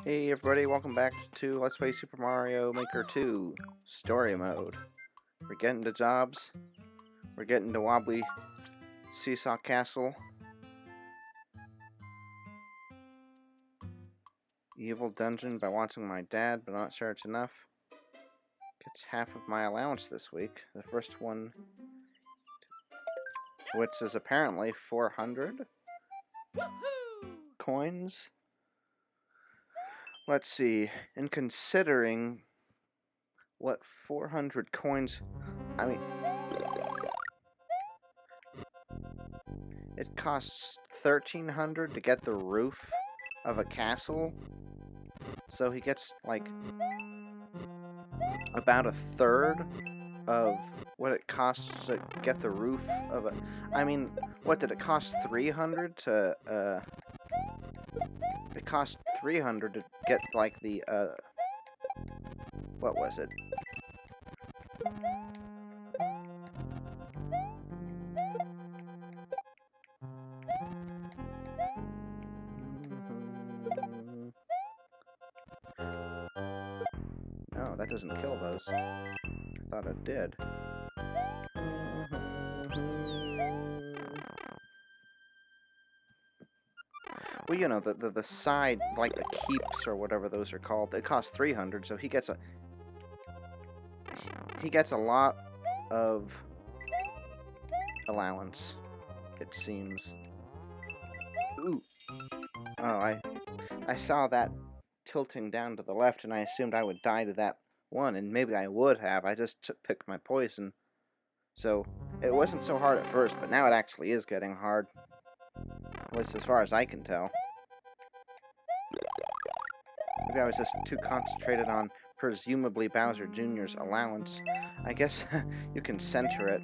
Hey everybody, welcome back to Let's Play Super Mario Maker 2 Story Mode. We're getting to jobs. We're getting to Wobbly Seesaw Castle. Evil Dungeon by watching my dad, but not sure it's enough. Gets half of my allowance this week. The first one, which is apparently 400 coins. Let's see, in considering what 400 coins, I mean, it costs 1,300 to get the roof of a castle, so he gets like about a third of what it costs to get the roof of a. I mean, what did it cost? 300 to It cost 300 to get like the what was it? No, that doesn't kill those. I thought it did. Well, you know, the side, like the keeps or whatever those are called, it costs 300, so he gets a lot of allowance, it seems. Ooh. Oh, I saw that tilting down to the left, and I assumed I would die to that one, and maybe I would have. I just picked my poison. So, it wasn't so hard at first, but now it actually is getting hard. At least as far as I can tell. Maybe I was just too concentrated on presumably Bowser Jr.'s allowance. I guess you can center it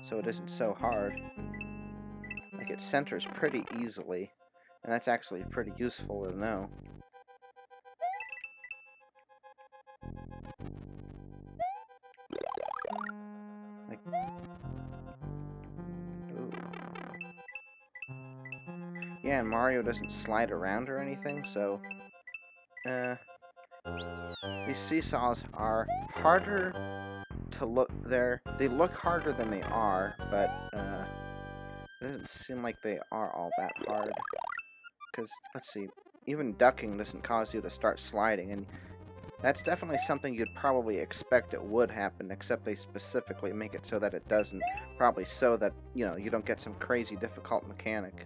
so it isn't so hard. Like, it centers pretty easily, and that's actually pretty useful to know. Like, ooh. Yeah, and Mario doesn't slide around or anything, so these seesaws are harder to look. They look harder than they are, but it doesn't seem like they are all that hard. Because, let's see, even ducking doesn't cause you to start sliding, and that's definitely something you'd probably expect it would happen, except they specifically make it so that it doesn't. Probably so that, you know, you don't get some crazy difficult mechanic.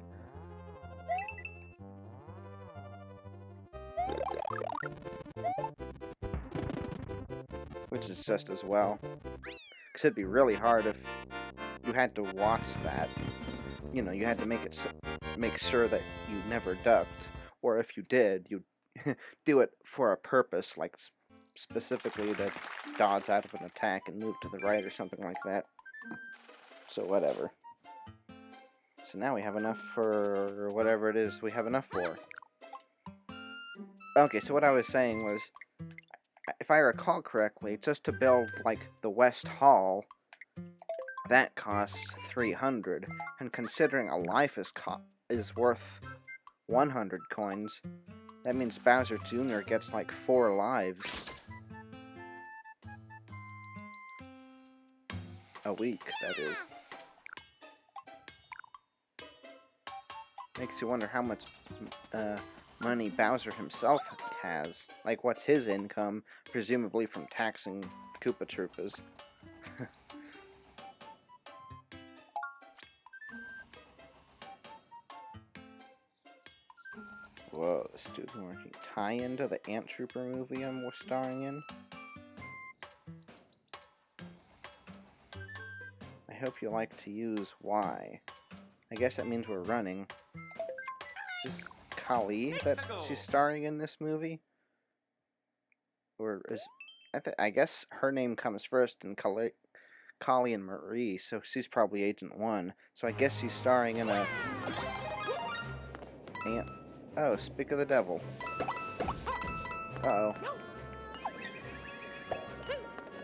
Which is just as well. Because it'd be really hard if you had to watch that. You know, you had to make sure that you never ducked. Or if you did, you'd do it for a purpose, like specifically to dodge out of an attack and move to the right or something like that. So whatever. So now we have enough for whatever it is we have enough for. Okay, so what I was saying was, if I recall correctly, just to build, like, the West Hall, that costs 300, and considering a life is worth 100 coins, that means Bowser Jr. gets, like, 4 lives. A week, that is. Makes you wonder how much money Bowser himself has. Like, what's his income? Presumably from taxing Koopa Troopas. Whoa, the student working tie-in to the Ant Trooper movie I'm starring in? I hope you like to use Y. I guess that means we're running. Is this Kali that she's starring in this movie? Or is... I guess her name comes first in Kali and Marie, so she's probably Agent 1. So I guess she's starring in a... Oh, speak of the devil. Uh-oh.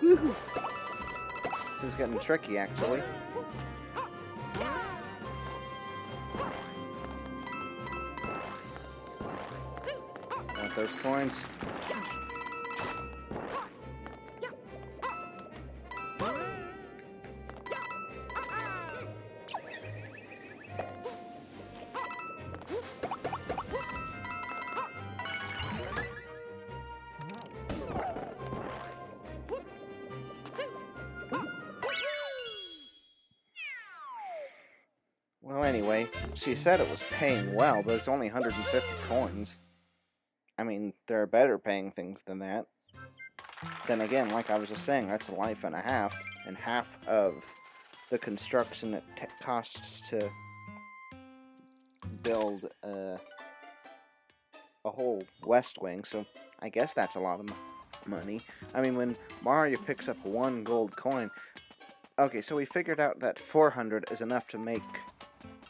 Woohoo! This is getting tricky, actually. those coins. Well, anyway, she said it was paying well, but it's only 150 coins. I mean, there are better paying things than that. Then again, like I was just saying, that's a life and a half, and half of the construction it costs to build a whole West Wing, so I guess that's a lot of money. I mean, when Mario picks up one gold coin... Okay, so we figured out that 400 is enough to make...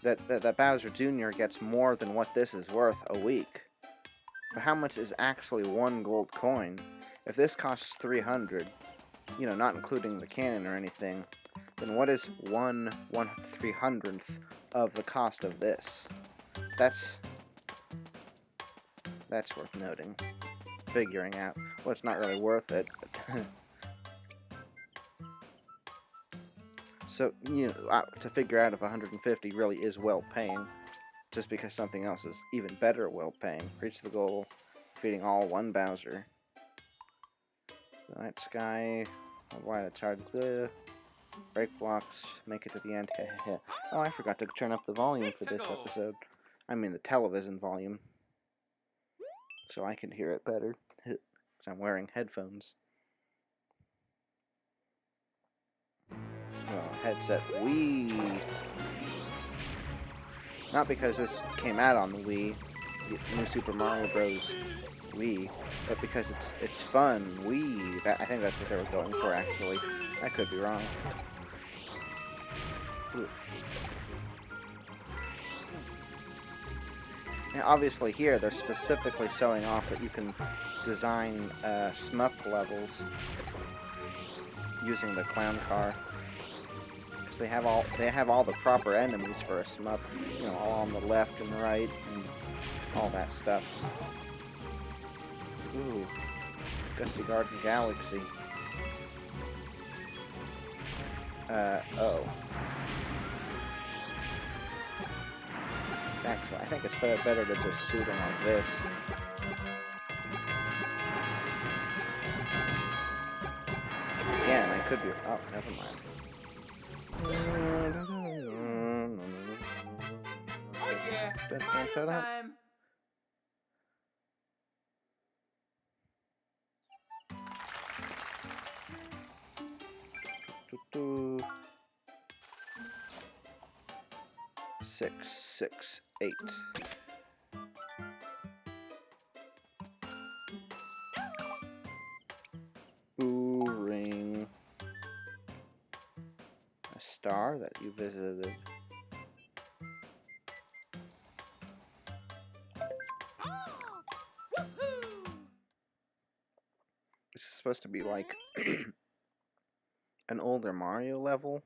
That Bowser Jr. gets more than what this is worth a week. But how much is actually one gold coin? If this costs 300, you know, not including the cannon or anything, then what is 1/300th of the cost of this? That's worth noting. Figuring out. Well, it's not really worth it, but so, you know, to figure out if 150 really is well paying, just because something else is even better well paying. Reach the goal, defeating all one Bowser. The night sky, why it's hard to break blocks, make it to the end. Oh, I forgot to turn up the volume for this episode. I mean the television volume, so I can hear it better, because I'm wearing headphones. Oh, headset Wii. Not because this came out on the Wii, the New Super Mario Bros. Wii, but because it's fun. Wii. I think that's what they were going for, actually. I could be wrong. Ooh. And obviously here, they're specifically showing off that you can design SMUP levels using the clown car. They have all the proper enemies for a SMUP, you know, all on the left and right and all that stuff. Ooh, Gusty Garden Galaxy. Oh. Actually, I think it's better to just shoot him like this. Again, I could be... Oh, never mind. Oh yeah, time. Six, 6, 8. Ooh, ring. A star that you visited. This is supposed to be like an older Mario level.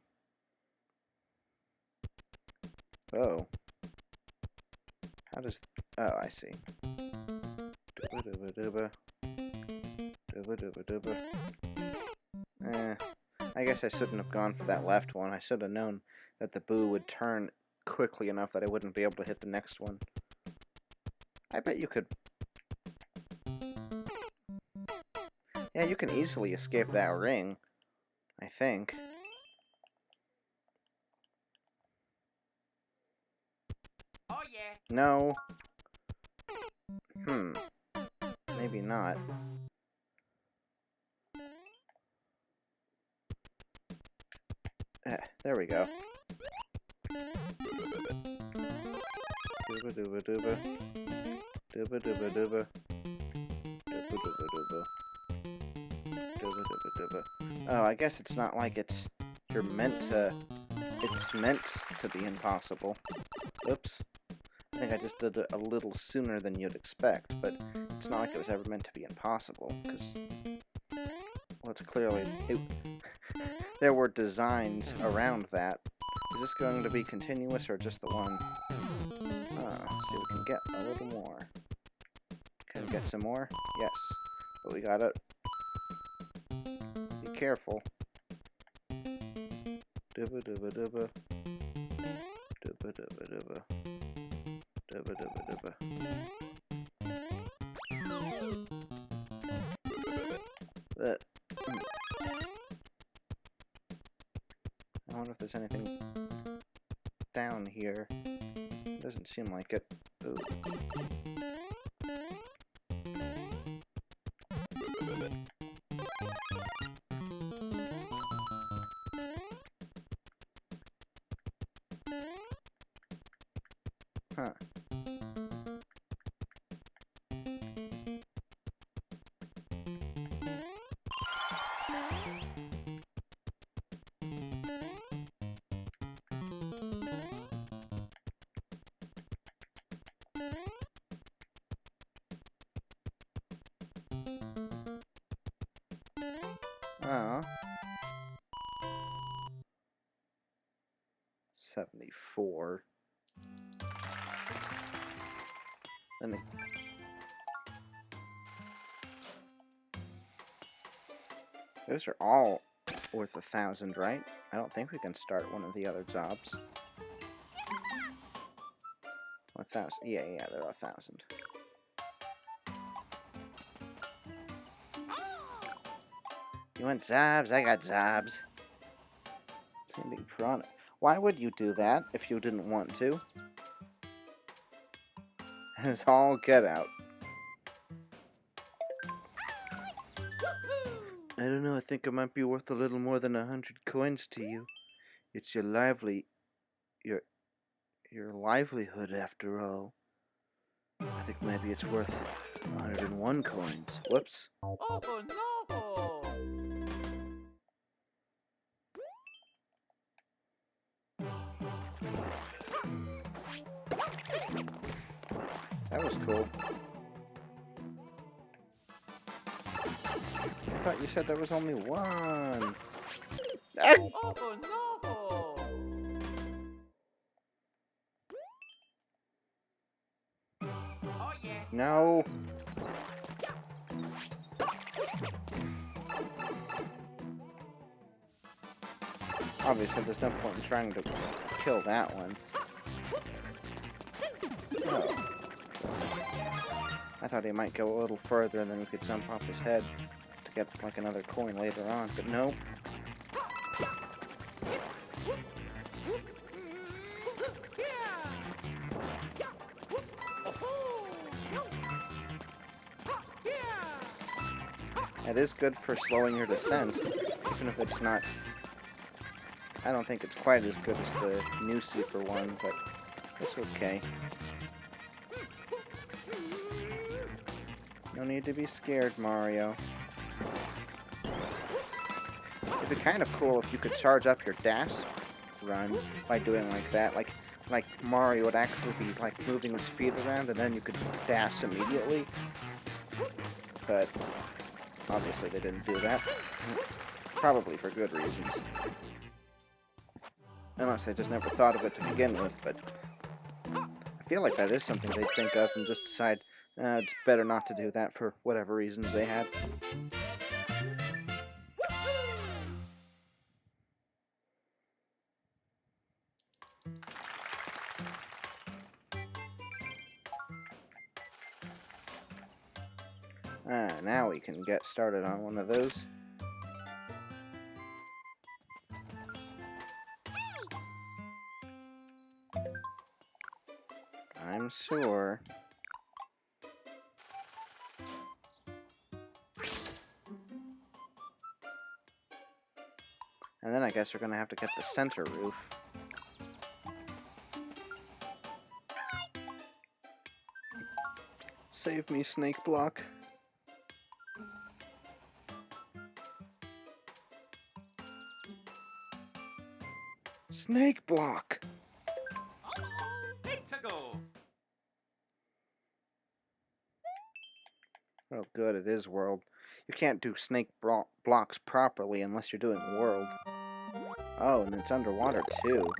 Oh. How does... Oh, I see. I guess I shouldn't have gone for that left one. I should have known that the Boo would turn quickly enough that I wouldn't be able to hit the next one. I bet you could... Yeah, you can easily escape that ring, I think. Oh yeah. No. Maybe not. There we go. Dooba dooba dooba. Dooba dooba dooba. Dooba dooba dooba. Dooba dooba dooba. Oh, I guess it's not like you're meant to... It's meant to be impossible. Oops. I think I just did it a little sooner than you'd expect, but it's not like it was ever meant to be impossible, because... Well, it's clearly... There were designs around that. Is this going to be continuous or just the one? See if we can get a little more. Can get some more? Yes. But we gotta be careful. Dubba dubba dubba. Dubba dubba dubba. Dubba dubba dubba. I wonder if there's anything down here. Doesn't seem like it. Ooh. Huh. Oh. 74. Then those are all worth 1,000, right? I don't think we can start one of the other jobs. 1,000. Yeah, they're 1,000. You want Zobs? I got Zobs. Candy piranha. Why would you do that if you didn't want to? It's all get out. I don't know, I think it might be worth a little more than 100 coins to you. It's your livelihood after all. I think maybe it's worth 101 coins. Whoops. Oh no! That was cool. I thought you said there was only one. Ah! Oh no! Oh yeah! No. Obviously, there's no point in trying to kill that one. Oh. I thought he might go a little further and then we could jump off his head to get like another coin later on, but nope. It is good for slowing your descent, even if it's not... I don't think it's quite as good as the new Super one, but it's okay. No need to be scared, Mario. It'd be kind of cool if you could charge up your dash run by doing like that. Like Mario would actually be like moving his feet around and then you could dash immediately. But obviously they didn't do that. Probably for good reasons. Unless they just never thought of it to begin with, but I feel like that is something they'd think of and just decide it's better not to do that for whatever reasons they had. Now we can get started on one of those. I'm sure. And then I guess we're gonna have to get the center roof. Save me, Snake Block. Snake Block! Let's go! Oh good, it is World. You can't do snake blocks properly unless you're doing World. Oh, and it's underwater too.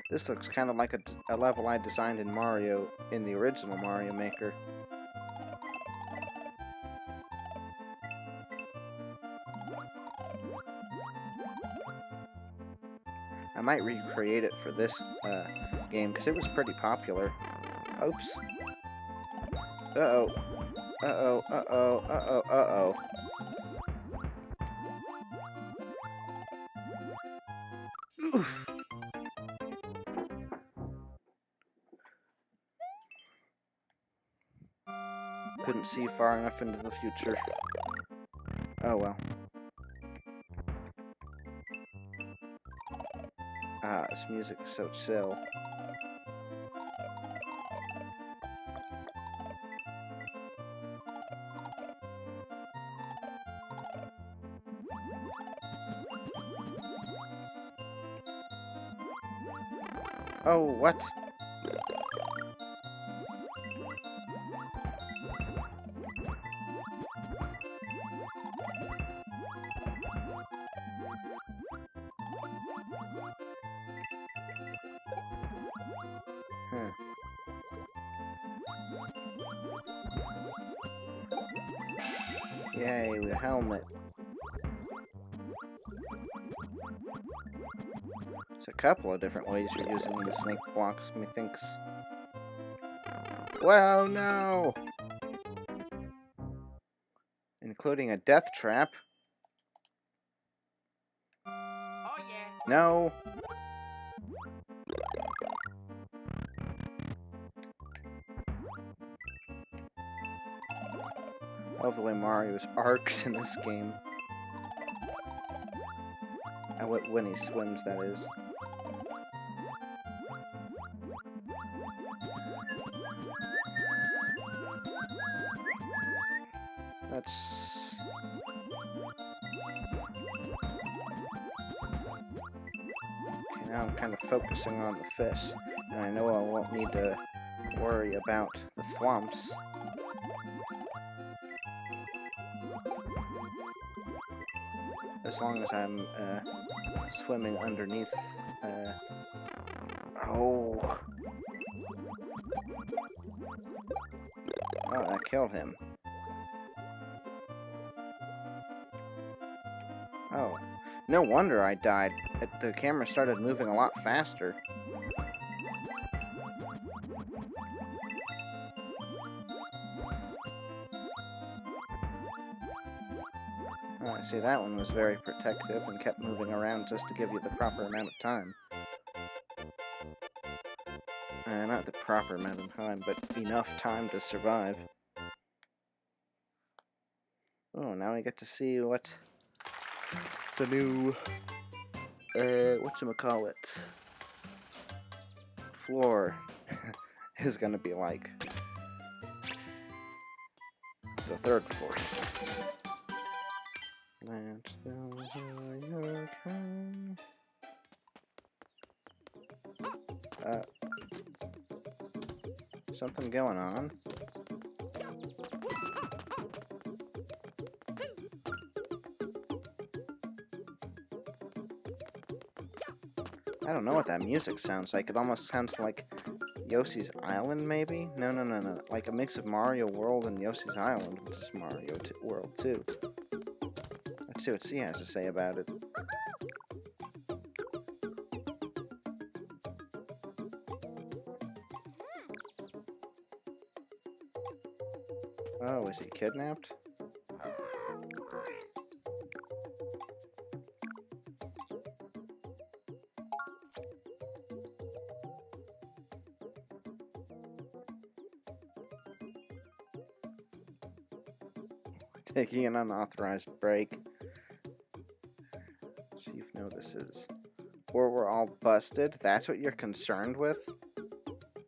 This looks kind of like a level I designed in Mario, in the original Mario Maker. I might recreate it for this game, because it was pretty popular. Oops. Uh-oh. Uh-oh, uh-oh, uh-oh, uh-oh. Oof. Couldn't see far enough into the future. Oh well. Ah, this music is so chill. Oh, what? Huh. Yay, a helmet. There's a couple of different ways you're using the snake blocks, methinks. Well, no! Including a death trap. Oh yeah. No! I love the way Mario's arced in this game. When he swims, that is. That's... Okay, now I'm kind of focusing on the fish, and I know I won't need to worry about the thwomps. As long as I'm swimming underneath. Oh, that killed him. Oh, no wonder I died. The camera started moving a lot faster. Oh, I see, that one was very protective and kept moving around just to give you the proper amount of time. Not the proper amount of time, but enough time to survive. Oh, now we get to see what the new, whatchamacallit, floor is gonna be like. The third floor. Let's go where you can. Something going on. I don't know what that music sounds like. It almost sounds like Yoshi's Island, maybe? No. Like a mix of Mario World and Yoshi's Island, which is Mario World 2. Let's see what C has to say about it. Oh, is he kidnapped? Taking an unauthorized break. See if no this is. Or we're all busted? That's what you're concerned with?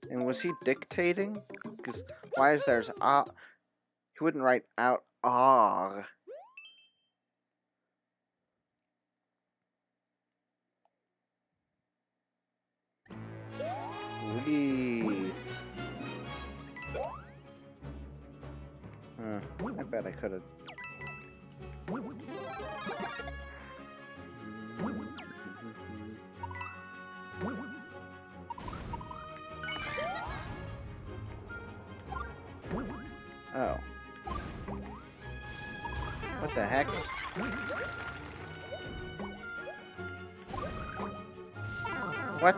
And was he dictating? Because why is there's he wouldn't write out ah. Wee. I bet I could have. Oh. What the heck? What?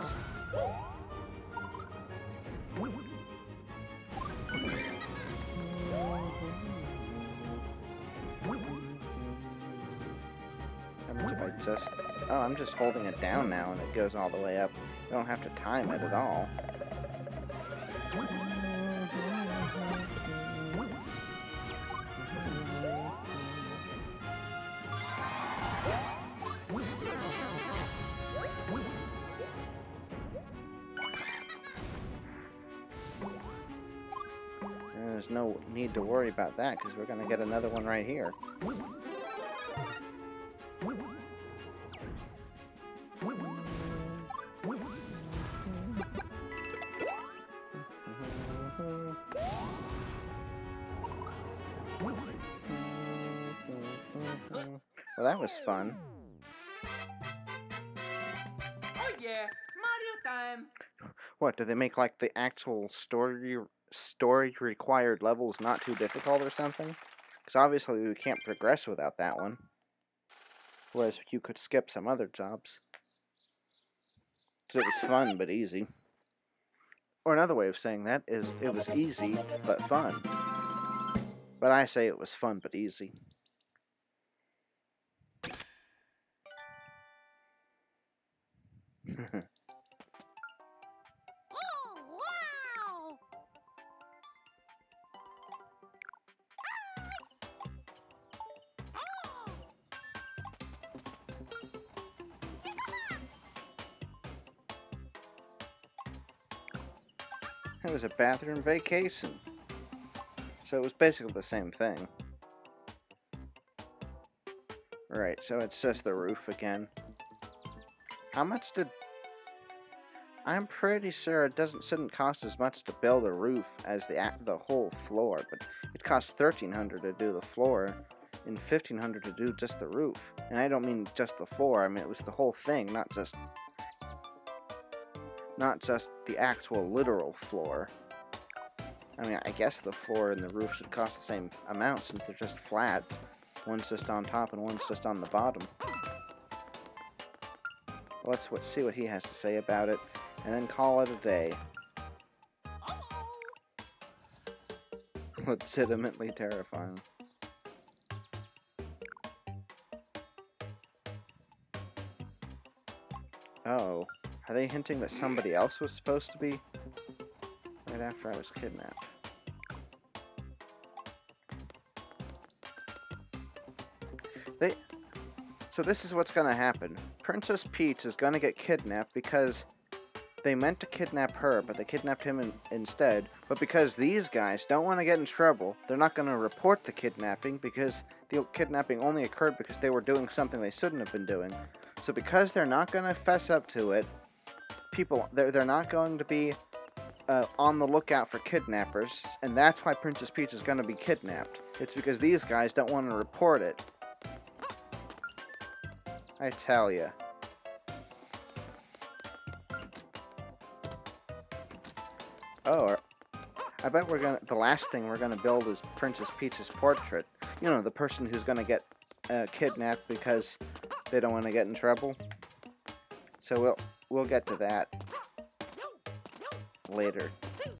How much if I just... Oh, I'm just holding it down now and it goes all the way up. I don't have to time it at all. There's no need to worry about that because we're going to get another one right here. Well, that was fun. Oh yeah, Mario time. What, do they make like the actual story required levels not too difficult or something? Because obviously we can't progress without that one. Whereas you could skip some other jobs. So it was fun but easy. Or another way of saying that is it was easy but fun. But I say it was fun but easy. It was a bathroom vacation. So it was basically the same thing. Right, so it's just the roof again. How much did... I'm pretty sure it shouldn't cost as much to build a roof as the whole floor, but it costs $1,300 to do the floor and $1,500 to do just the roof. And I don't mean just the floor, I mean it was the whole thing, not just the actual literal floor. I mean, I guess the floor and the roof should cost the same amount since they're just flat. One's just on top and one's just on the bottom. Let's see what he has to say about it, and then call it a day. Legitimately terrifying. Oh, are they hinting that somebody else was supposed to be? Right after I was kidnapped. So this is what's gonna happen. Princess Peach is gonna get kidnapped because they meant to kidnap her, but they kidnapped him instead. But because these guys don't want to get in trouble, they're not gonna report the kidnapping because the kidnapping only occurred because they were doing something they shouldn't have been doing. So because they're not gonna fess up to it, they're not going to be on the lookout for kidnappers, and that's why Princess Peach is gonna be kidnapped. It's because these guys don't want to report it. I tell ya. Oh, I bet the last thing we're gonna build is Princess Peach's portrait. You know, the person who's gonna get kidnapped because they don't want to get in trouble. So we'll get to that later.